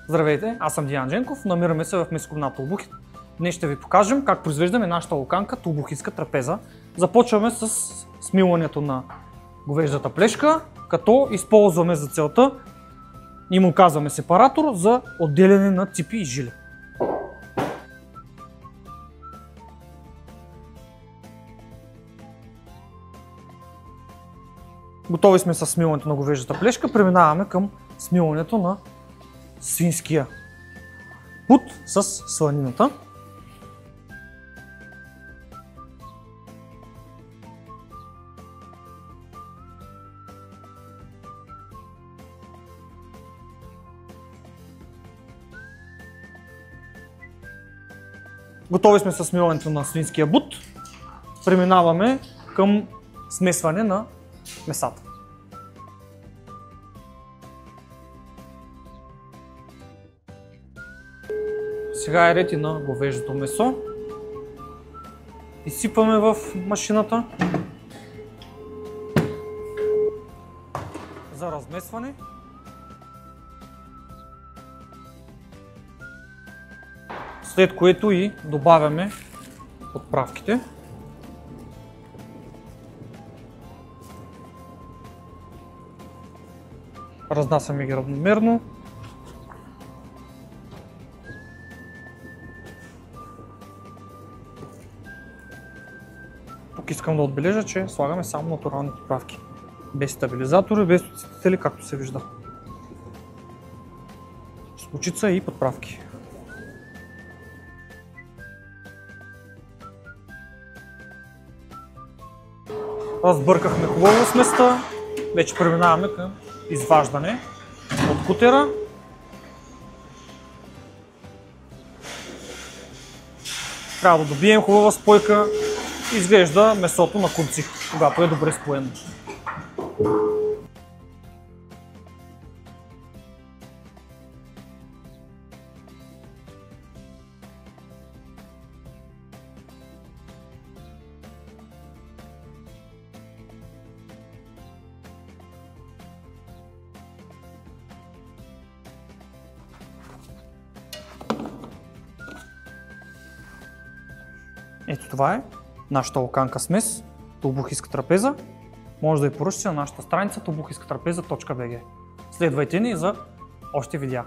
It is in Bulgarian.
Здравейте, аз съм Диан Дженков, намираме се в месокомбинат Толбухин. Днес ще ви покажем как произвеждаме нашата локанка толбухинска трапеза. Започваме с смилането на говеждата плешка, като използваме за целта и му казваме сепаратор за отделяне на ципи и жили. Готови сме с смилането на говеждата плешка, преминаваме към смилането на свинския бут с сланината. Готови сме с смилането на свинския бут, преминаваме към смесване на месата. Сега е ред и на говеждото месо. Изсипваме в машината за размесване. След което и добавяме подправките. Разнасяме ги равномерно. Тук искам да отбележа, че слагаме само натурални подправки. Без стабилизатори, без подсветители, както се вижда. Скочица и подправки. Разбъркахме хубаво сместа. Вече преминаваме към изваждане от кутера. Трябва да добием хубава спойка. Изглежда месото на конци, когато е добре споено. Ето това е нашата локанка смес, толбухинска трапеза. Може да я поръчате на нашата страница толбухинскатрапеза.bg. Следвайте ни за още видеа.